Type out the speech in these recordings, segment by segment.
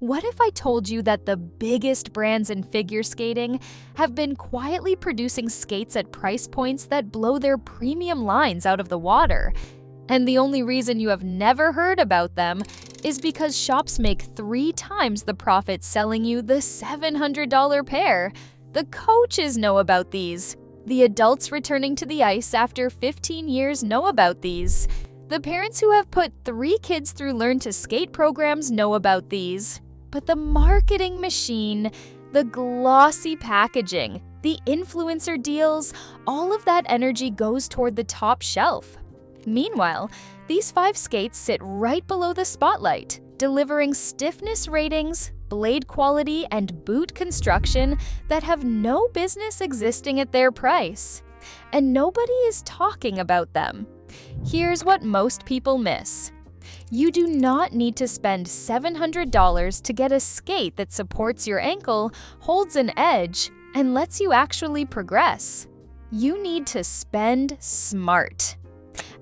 What if I told you that the biggest brands in figure skating have been quietly producing skates at price points that blow their premium lines out of the water? And the only reason you have never heard about them is because shops make 3 times the profit selling you the $700 pair. The coaches know about these. The adults returning to the ice after 15 years know about these. The parents who have put 3 kids through Learn to Skate programs know about these. But the marketing machine, the glossy packaging, the influencer deals, all of that energy goes toward the top shelf. Meanwhile, these 5 skates sit right below the spotlight, delivering stiffness ratings, blade quality, and boot construction that have no business existing at their price. And nobody is talking about them. Here's what most people miss. You do not need to spend $700 to get a skate that supports your ankle, holds an edge, and lets you actually progress. You need to spend smart.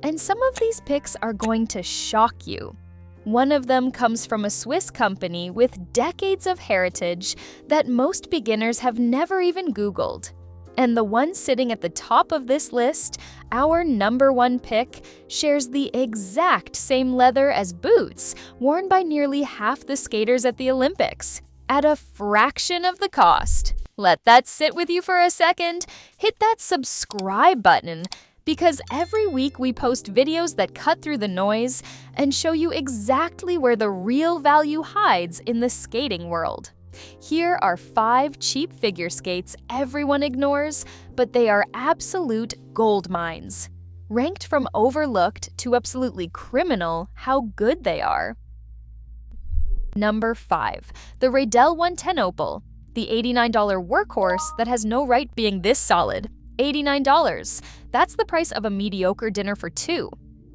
And some of these picks are going to shock you. One of them comes from a Swiss company with decades of heritage that most beginners have never even Googled. And the one sitting at the top of this list, our number 1 pick, shares the exact same leather as boots worn by nearly half the skaters at the Olympics, at a fraction of the cost. Let that sit with you for a second. Hit that subscribe button, because every week we post videos that cut through the noise and show you exactly where the real value hides in the skating world. Here are 5 cheap figure skates everyone ignores, but they are absolute gold mines. Ranked from overlooked to absolutely criminal how good they are. Number 5. The Radel 110 Opal, the $89 workhorse that has no right being this solid. $89. That's the price of a mediocre dinner for 2.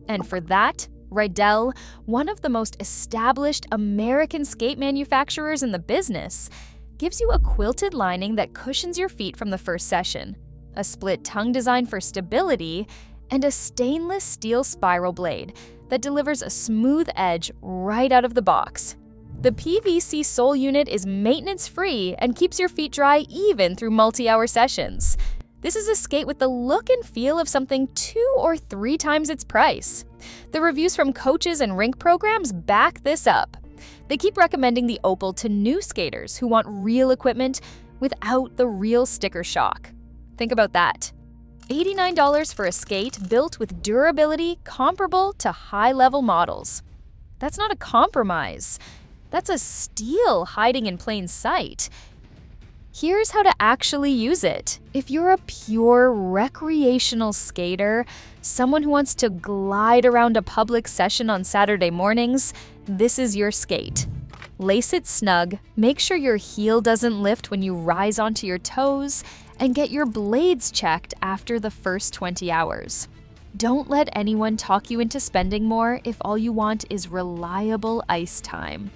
And for that, Radel, one of the most established American skate manufacturers in the business, gives you a quilted lining that cushions your feet from the first session, a split tongue design for stability, and a stainless steel spiral blade that delivers a smooth edge right out of the box. The PVC sole unit is maintenance-free and keeps your feet dry even through multi-hour sessions. This is a skate with the look and feel of something 2 or 3 times its price. The reviews from coaches and rink programs back this up. They keep recommending the Opal to new skaters who want real equipment without the real sticker shock. Think about that. $89 for a skate built with durability comparable to high-level models. That's not a compromise. That's a steal hiding in plain sight. Here's how to actually use it. If you're a pure recreational skater, someone who wants to glide around a public session on Saturday mornings, this is your skate. Lace it snug, make sure your heel doesn't lift when you rise onto your toes, and get your blades checked after the first 20 hours. Don't let anyone talk you into spending more if all you want is reliable ice time.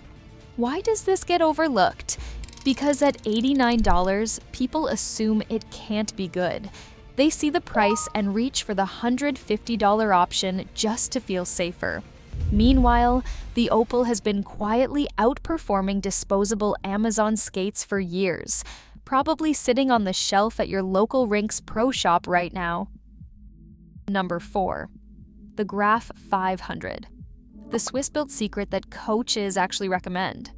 Why does this get overlooked? Because at $89, people assume it can't be good. They see the price and reach for the $150 option just to feel safer. Meanwhile, the Opal has been quietly outperforming disposable Amazon skates for years, probably sitting on the shelf at your local rink's pro shop right now. Number 4. The Graph 500. The Swiss-built secret that coaches actually recommend.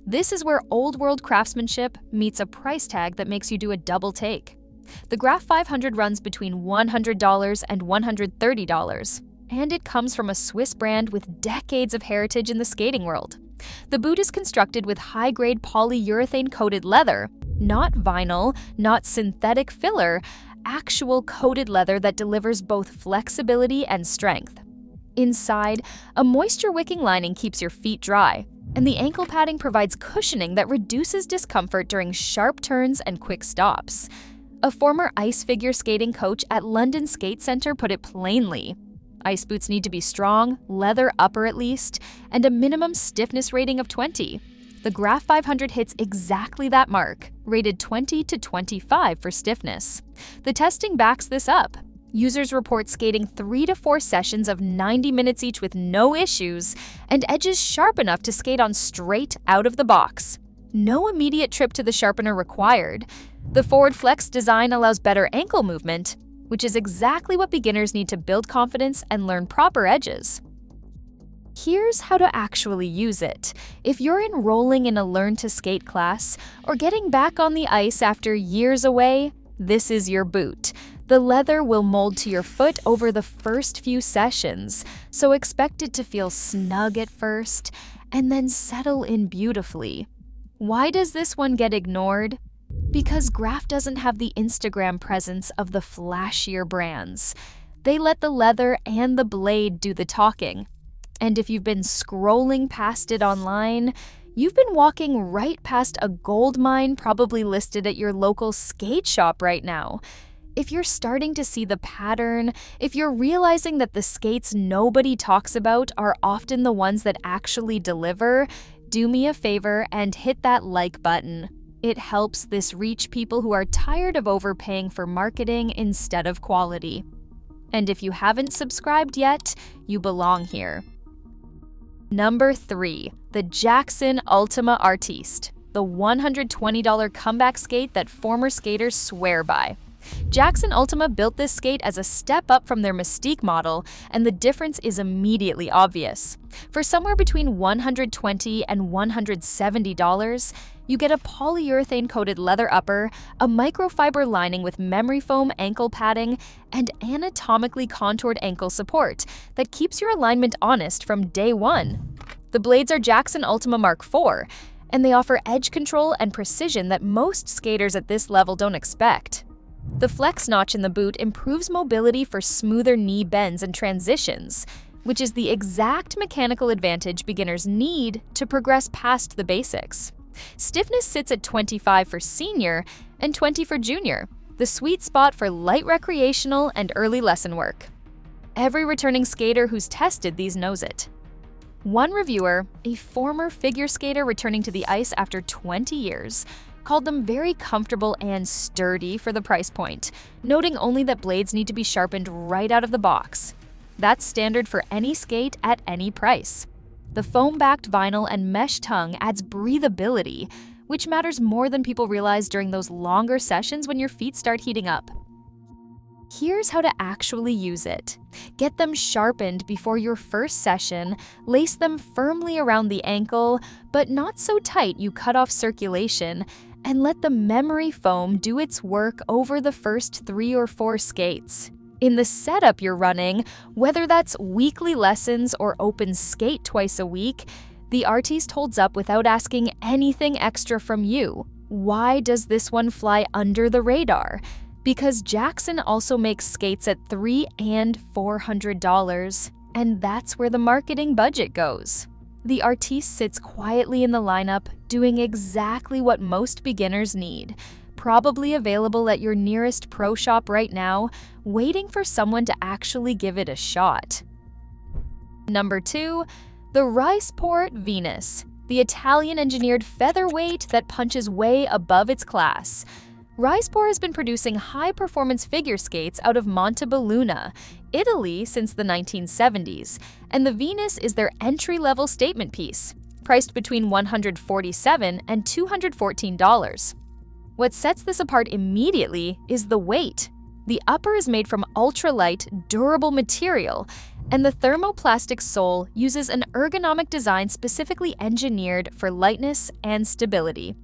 This is where old-world craftsmanship meets a price tag that makes you do a double take. The Graph 500 runs between $100 and $130, and it comes from a Swiss brand with decades of heritage in the skating world. The boot is constructed with high-grade polyurethane-coated leather, not vinyl, not synthetic filler, actual coated leather that delivers both flexibility and strength. Inside, a moisture-wicking lining keeps your feet dry, and the ankle padding provides cushioning that reduces discomfort during sharp turns and quick stops. A former ice figure skating coach at London Skate Centre put it plainly. Ice boots need to be strong, leather upper at least, and a minimum stiffness rating of 20. The Graph 500 hits exactly that mark, rated 20 to 25 for stiffness. The testing backs this up. Users report skating 3 to 4 sessions of 90 minutes each with no issues, and edges sharp enough to skate on straight out of the box. No immediate trip to the sharpener required. The forward flex design allows better ankle movement, which is exactly what beginners need to build confidence and learn proper edges. Here's how to actually use it. If you're enrolling in a Learn to Skate class or getting back on the ice after years away, this is your boot. The leather will mold to your foot over the first few sessions, so expect it to feel snug at first and then settle in beautifully. Why does this one get ignored? Because Graf doesn't have the Instagram presence of the flashier brands. They let the leather and the blade do the talking. And if you've been scrolling past it online, you've been walking right past a gold mine probably listed at your local skate shop right now. If you're starting to see the pattern, if you're realizing that the skates nobody talks about are often the ones that actually deliver, do me a favor and hit that like button. It helps this reach people who are tired of overpaying for marketing instead of quality. And if you haven't subscribed yet, you belong here. Number 3, the Jackson Ultima Artiste, the $120 comeback skate that former skaters swear by. Jackson Ultima built this skate as a step up from their Mystique model, and the difference is immediately obvious. For somewhere between $120 and $170, you get a polyurethane-coated leather upper, a microfiber lining with memory foam ankle padding, and anatomically contoured ankle support that keeps your alignment honest from day one. The blades are Jackson Ultima Mark IV, and they offer edge control and precision that most skaters at this level don't expect. The flex notch in the boot improves mobility for smoother knee bends and transitions, which is the exact mechanical advantage beginners need to progress past the basics. Stiffness sits at 25 for senior and 20 for junior, the sweet spot for light recreational and early lesson work. Every returning skater who's tested these knows it. One reviewer, a former figure skater returning to the ice after 20 years, called them very comfortable and sturdy for the price point, noting only that blades need to be sharpened right out of the box. That's standard for any skate at any price. The foam-backed vinyl and mesh tongue adds breathability, which matters more than people realize during those longer sessions when your feet start heating up. Here's how to actually use it. Get them sharpened before your first session, lace them firmly around the ankle, but not so tight you cut off circulation, and let the memory foam do its work over the first 3 or 4 skates. In the setup you're running, whether that's weekly lessons or open skate twice a week, the Artiste holds up without asking anything extra from you. Why does this one fly under the radar? Because Jackson also makes skates at $300 and $400, and that's where the marketing budget goes. The Artiste sits quietly in the lineup, doing exactly what most beginners need, probably available at your nearest pro shop right now, waiting for someone to actually give it a shot. Number 2, the Riceport Venus, the Italian-engineered featherweight that punches way above its class. Riceport has been producing high-performance figure skates out of Montebelluna, Italy since the 1970s, and the Venus is their entry-level statement piece, priced between $147 and $214. What sets this apart immediately is the weight. The upper is made from ultralight, durable material, and the thermoplastic sole uses an ergonomic design specifically engineered for lightness and stability.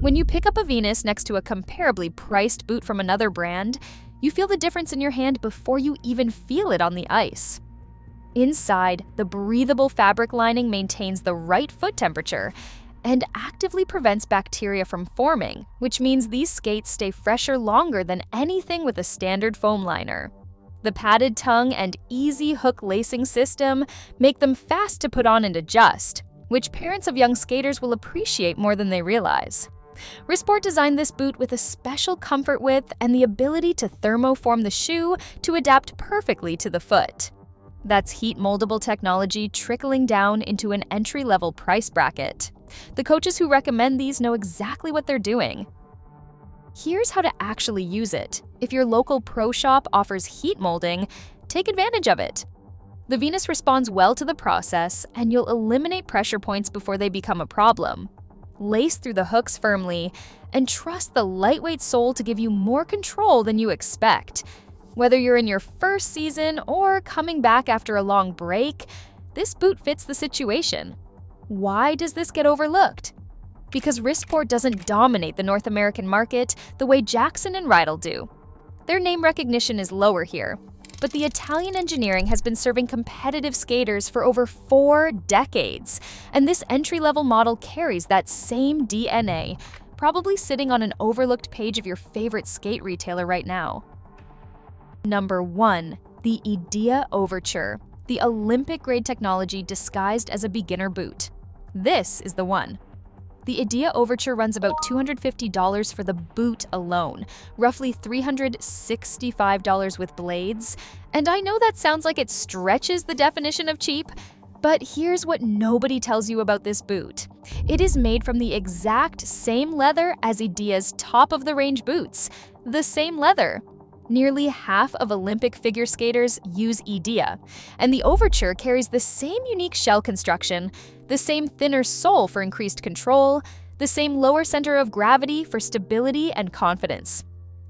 When you pick up a Venus next to a comparably priced boot from another brand, you feel the difference in your hand before you even feel it on the ice. Inside, the breathable fabric lining maintains the right foot temperature and actively prevents bacteria from forming, which means these skates stay fresher longer than anything with a standard foam liner. The padded tongue and easy hook lacing system make them fast to put on and adjust, which parents of young skaters will appreciate more than they realize. Riceport designed this boot with a special comfort width and the ability to thermoform the shoe to adapt perfectly to the foot. That's heat-moldable technology trickling down into an entry-level price bracket. The coaches who recommend these know exactly what they're doing. Here's how to actually use it. If your local pro shop offers heat molding, take advantage of it. The Venus responds well to the process, and you'll eliminate pressure points before they become a problem. Lace through the hooks firmly, and trust the lightweight sole to give you more control than you expect. Whether you're in your first season or coming back after a long break, this boot fits the situation. Why does this get overlooked? Because Wristport doesn't dominate the North American market the way Jackson and Rydell do. Their name recognition is lower here, but the Italian engineering has been serving competitive skaters for over 4 decades, and this entry-level model carries that same DNA, probably sitting on an overlooked page of your favorite skate retailer right now. Number 1. The Idea Overture, the Olympic-grade technology disguised as a beginner boot. This is the one. The Idea Overture runs about $250 for the boot alone, roughly $365 with blades. And I know that sounds like it stretches the definition of cheap, but here's what nobody tells you about this boot. It is made from the exact same leather as Idea's top-of-the-range boots. The same leather. Nearly half of Olympic figure skaters use Idea, and the Overture carries the same unique shell construction, the same thinner sole for increased control, the same lower center of gravity for stability and confidence.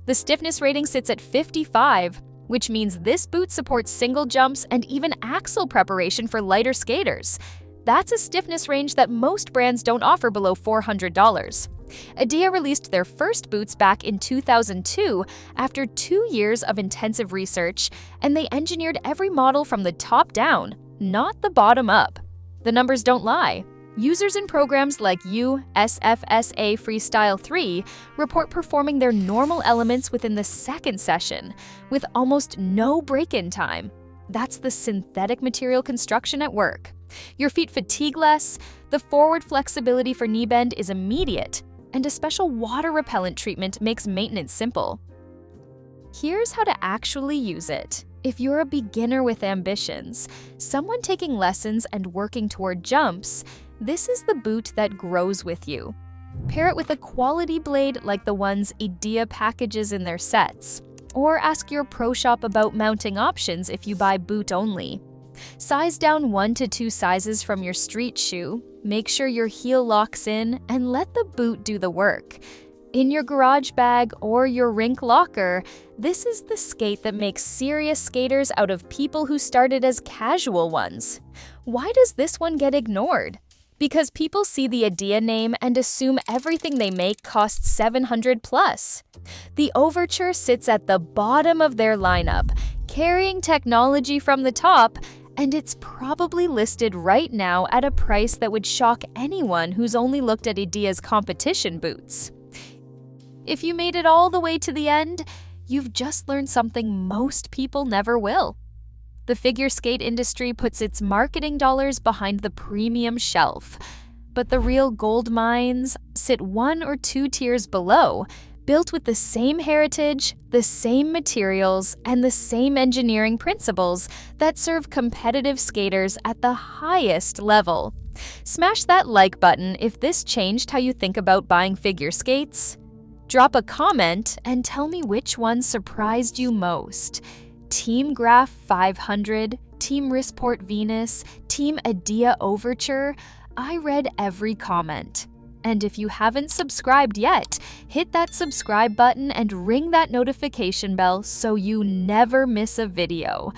The stiffness rating sits at 55, which means this boot supports single jumps and even axle preparation for lighter skaters. That's a stiffness range that most brands don't offer below $400. Idea released their first boots back in 2002 after 2 years of intensive research, and they engineered every model from the top down, not the bottom up. The numbers don't lie. Users in programs like SFSA Freestyle 3 report performing their normal elements within the second session, with almost no break-in time. That's the synthetic material construction at work. Your feet fatigue less, the forward flexibility for knee bend is immediate, and a special water repellent treatment makes maintenance simple. Here's how to actually use it. If you're a beginner with ambitions, someone taking lessons and working toward jumps, this is the boot that grows with you. Pair it with a quality blade like the ones Idea packages in their sets, or ask your pro shop about mounting options if you buy boot only. Size down 1 to 2 sizes from your street shoe, make sure your heel locks in, and let the boot do the work. In your garage bag or your rink locker, this is the skate that makes serious skaters out of people who started as casual ones. Why does this one get ignored? Because people see the Idea name and assume everything they make costs $700 plus. The Overture sits at the bottom of their lineup, carrying technology from the top, and it's probably listed right now at a price that would shock anyone who's only looked at Idea's competition boots. If you made it all the way to the end, you've just learned something most people never will. The figure skate industry puts its marketing dollars behind the premium shelf, but the real gold mines sit 1 or 2 tiers below, built with the same heritage, the same materials, and the same engineering principles that serve competitive skaters at the highest level. Smash that like button if this changed how you think about buying figure skates. Drop a comment and tell me which one surprised you most. Team Graph 500, Team Wristport Venus, Team Idea Overture. I read every comment. And if you haven't subscribed yet, hit that subscribe button and ring that notification bell so you never miss a video.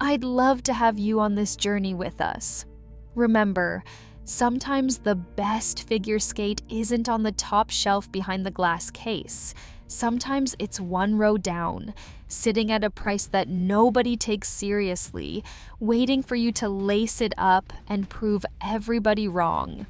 I'd love to have you on this journey with us. Remember, sometimes the best figure skate isn't on the top shelf behind the glass case. Sometimes it's 1 row down, sitting at a price that nobody takes seriously, waiting for you to lace it up and prove everybody wrong.